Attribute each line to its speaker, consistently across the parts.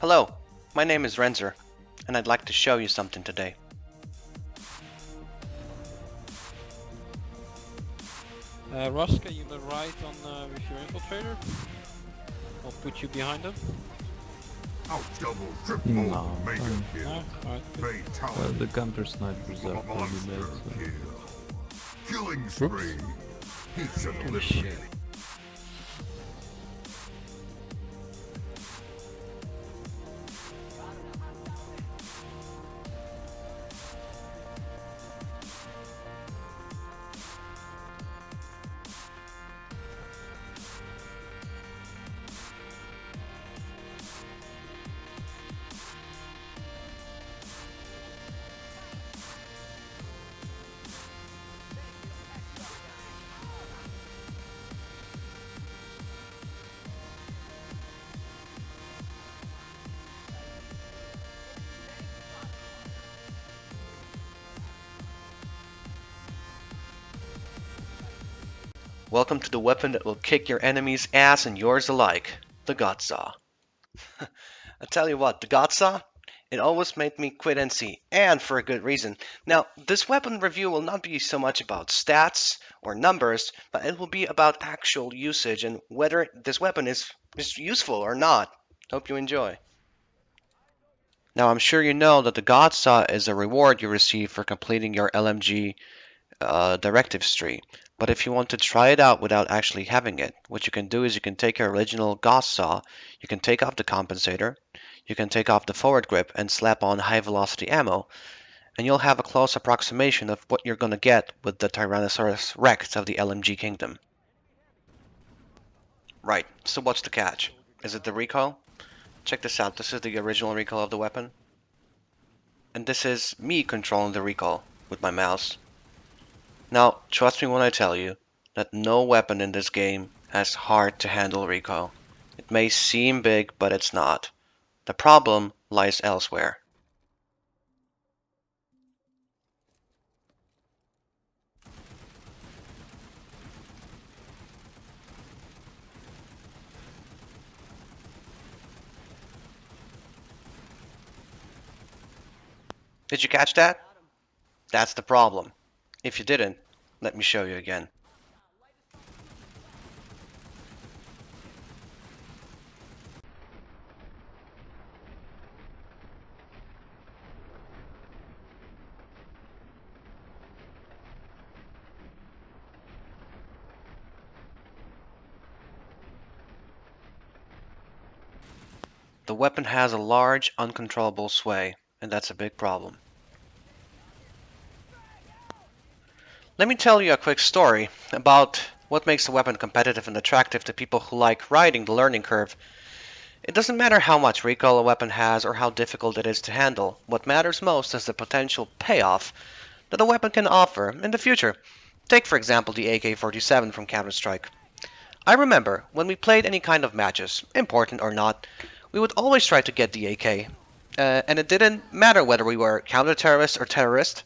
Speaker 1: Hello, my name is Renzer, and I'd like to show you something today.
Speaker 2: Ruska, you the right on with your infiltrator? I'll put you behind him.
Speaker 3: I'll double, triple,
Speaker 4: No,
Speaker 3: mega
Speaker 4: fine.
Speaker 3: kill.
Speaker 2: No? Alright, good.
Speaker 3: Fatality.
Speaker 4: The counter snipers are pretty
Speaker 3: Monster
Speaker 4: bad, so.
Speaker 3: kill. Killing spree. It's an
Speaker 2: Holy shit.
Speaker 3: eliminate.
Speaker 1: Welcome to the weapon that will kick your enemy's ass and yours alike, the Godsaw. I tell you what, the Godsaw, it always made me quit NC, and for a good reason. Now, this weapon review will not be so much about stats or numbers, but it will be about actual usage and whether this weapon is useful or not. Hope you enjoy. Now, I'm sure you know that the Godsaw is a reward you receive for completing your LMG directives tree. But if you want to try it out without actually having it, what you can do is you can take your original Godsaw, you can take off the compensator, you can take off the forward grip and slap on high velocity ammo, and you'll have a close approximation of what you're going to get with the Tyrannosaurus Rex of the LMG Kingdom. Right, so what's the catch? Is it the recoil? Check this out, this is the original recoil of the weapon. And this is me controlling the recoil with my mouse. Now, trust me when I tell you that no weapon in this game has hard to handle recoil. It may seem big, but it's not. The problem lies elsewhere. Did you catch that? That's the problem. If you didn't, let me show you again. The weapon has a large, uncontrollable sway, and that's a big problem. Let me tell you a quick story about what makes the weapon competitive and attractive to people who like riding the learning curve. It doesn't matter how much recoil a weapon has or how difficult it is to handle. What matters most is the potential payoff that a weapon can offer in the future. Take for example the AK-47 from Counter-Strike. I remember when we played any kind of matches, important or not, we would always try to get the AK. And it didn't matter whether we were counter-terrorist or terrorist,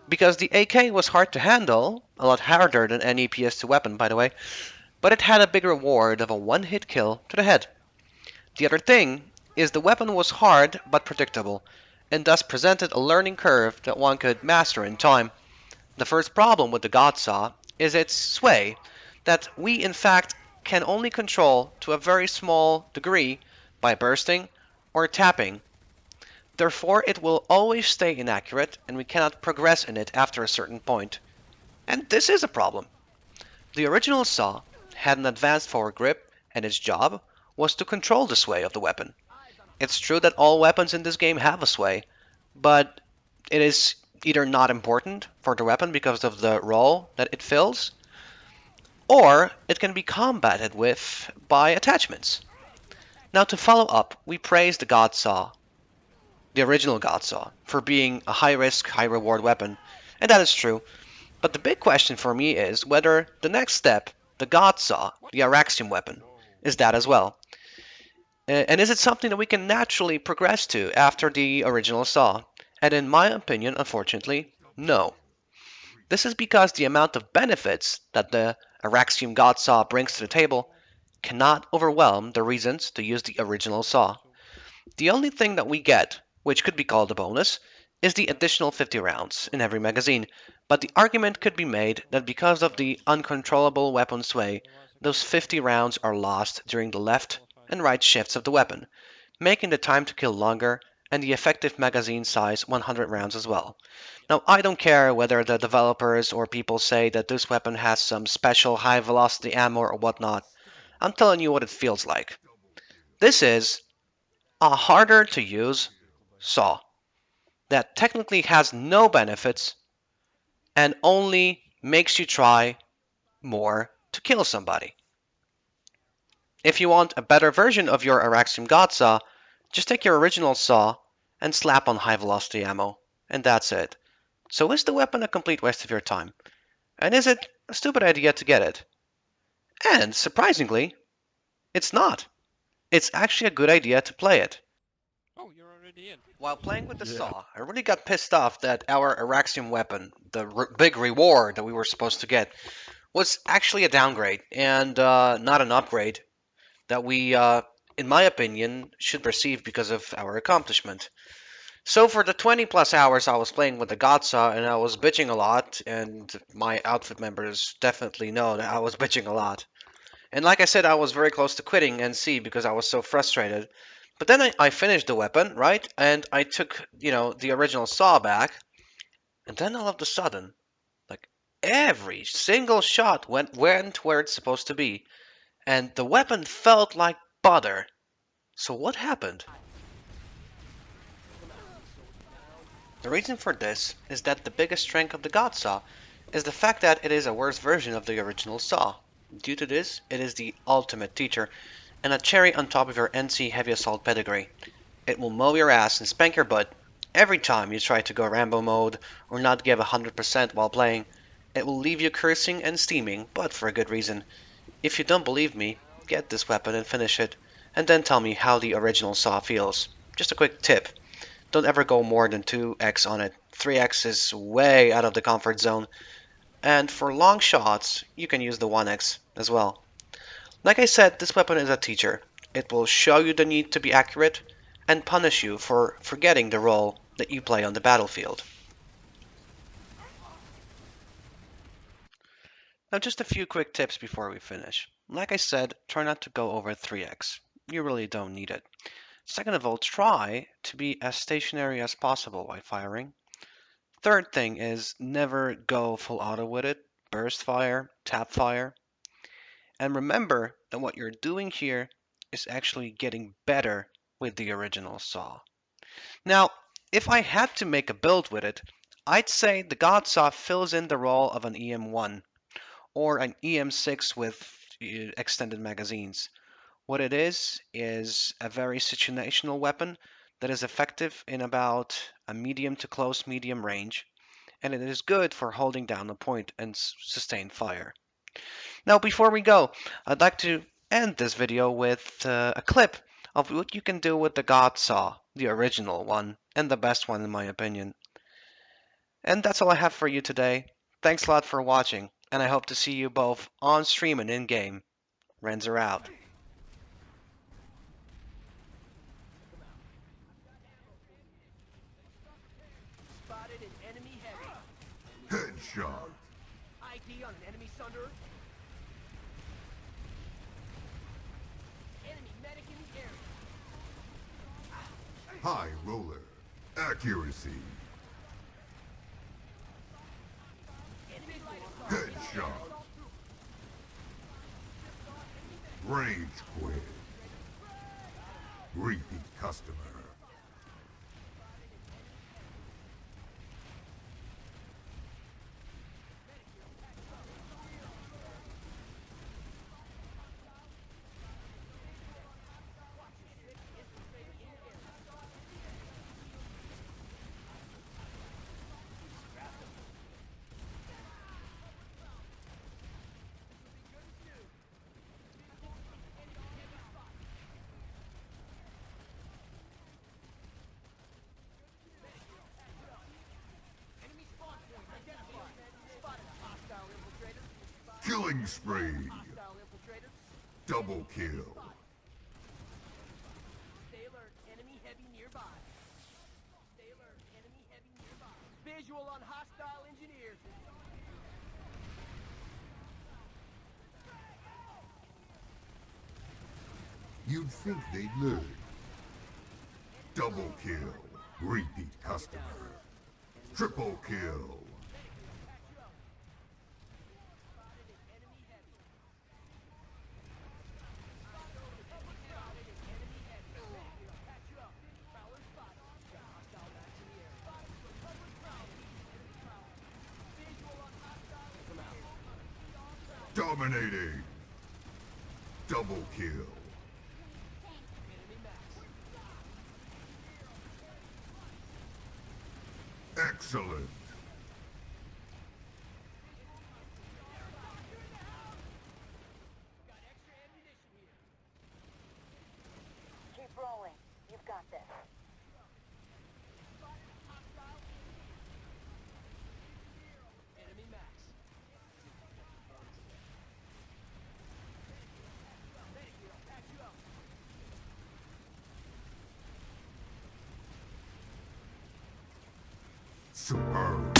Speaker 1: because the AK was hard to handle, a lot harder than any PS2 weapon by the way, but it had a big reward of a one-hit kill to the head. The other thing is the weapon was hard but predictable, and thus presented a learning curve that one could master in time. The first problem with the Godsaw is its sway, that we in fact can only control to a very small degree by bursting or tapping. Therefore, it will always stay inaccurate, and we cannot progress in it after a certain point. And this is a problem. The original saw had an advanced forward grip, and its job was to control the sway of the weapon. It's true that all weapons in this game have a sway, but it is either not important for the weapon because of the role that it fills, or it can be combated with by attachments. Now to follow up, we praise the Godsaw, the original Godsaw, for being a high-risk, high-reward weapon, and that is true. But the big question for me is whether the next step, the Godsaw, the Araxium weapon, is that as well. And is it something that we can naturally progress to after the original Saw? And in my opinion, unfortunately, no. This is because the amount of benefits that the Araxium Godsaw brings to the table cannot overwhelm the reasons to use the original Saw. The only thing that we get, which could be called a bonus, is the additional 50 rounds in every magazine, but the argument could be made that because of the uncontrollable weapon sway, those 50 rounds are lost during the left and right shifts of the weapon, making the time to kill longer and the effective magazine size 100 rounds as well. Now, I don't care whether the developers or people say that this weapon has some special high velocity ammo or whatnot. I'm telling you what it feels like. This is a harder to use saw that technically has no benefits and only makes you try more to kill somebody. If you want a better version of your Araxium Godsaw, just take your original saw and slap on high velocity ammo, and that's it. So is the weapon a complete waste of your time? And is it a stupid idea to get it? And surprisingly, it's not. It's actually a good idea to play it.
Speaker 2: Oh, you're already in.
Speaker 1: While playing with the
Speaker 4: Yeah.
Speaker 1: saw, I really got pissed off that our Araxium weapon, the big reward that we were supposed to get, was actually a downgrade and not an upgrade that we, in my opinion, should receive because of our accomplishment. So for the 20 plus hours I was playing with the Godsaw and I was bitching a lot, and my outfit members definitely know that I was bitching a lot. And like I said, I was very close to quitting NC because I was so frustrated. But then I finished the weapon, right? And I took, the original saw back. And then all of a sudden, like every single shot went where it's supposed to be. And the weapon felt like butter. So what happened? The reason for this is that the biggest strength of the Godsaw is the fact that it is a worse version of the original saw. Due to this, it is the ultimate teacher, and a cherry on top of your NC heavy assault pedigree. It will mow your ass and spank your butt every time you try to go Rambo mode or not give 100% while playing. It will leave you cursing and steaming, but for a good reason. If you don't believe me, get this weapon and finish it, and then tell me how the original saw feels. Just a quick tip. Don't ever go more than 2x on it. 3x is way out of the comfort zone. And for long shots, you can use the 1x as well. Like I said, this weapon is a teacher. It will show you the need to be accurate and punish you for forgetting the role that you play on the battlefield. Now just a few quick tips before we finish. Like I said, try not to go over 3x. You really don't need it. Second of all, try to be as stationary as possible while firing. Third thing is never go full auto with it. Burst fire, tap fire. And remember that what you're doing here is actually getting better with the original saw. Now, if I had to make a build with it, I'd say the Godsaw fills in the role of an EM1 or an EM6 with extended magazines. What it is a very situational weapon that is effective in about a medium to close medium range, and it is good for holding down a point and sustained fire. Now, before we go, I'd like to end this video with a clip of what you can do with the Godsaw, the original one, and the best one in my opinion. And that's all I have for you today. Thanks a lot for watching, and I hope to see you both on stream and in-game. Renzer out.
Speaker 5: Spotted an enemy heavy.
Speaker 3: Headshot.
Speaker 5: ID on an enemy Sunderer. Enemy medic in the area.
Speaker 3: High roller. Accuracy.
Speaker 5: Enemy light.
Speaker 3: Headshot. Rage quit. Repeat customer.
Speaker 5: Enemy spawn point identified. Spotted a hostile infiltrator.
Speaker 3: Killing spree.
Speaker 5: Hostile infiltrator.
Speaker 3: Double kill.
Speaker 5: Stay alert. Enemy nearby. Stay alert. Enemy heavy nearby. Visual on hostile engineers.
Speaker 3: You'd think they'd learn. Double kill. Repeat customer. Triple kill.
Speaker 5: Patch you up. Spotted an enemy heavy. Spotted an enemy heavy. Patch you up. Prowler spotted. Got hostile max in the air. Spotted recover prowler. Enemy prowler. Visual on hostile. Come out.
Speaker 3: Dominating. Double kill.
Speaker 5: Enemy max.
Speaker 3: Excellent.
Speaker 5: Got extra ammunition here.
Speaker 6: Keep rolling. You've got this.
Speaker 5: Spotted hostile enemy max. Medic, patch you up.
Speaker 3: Superb.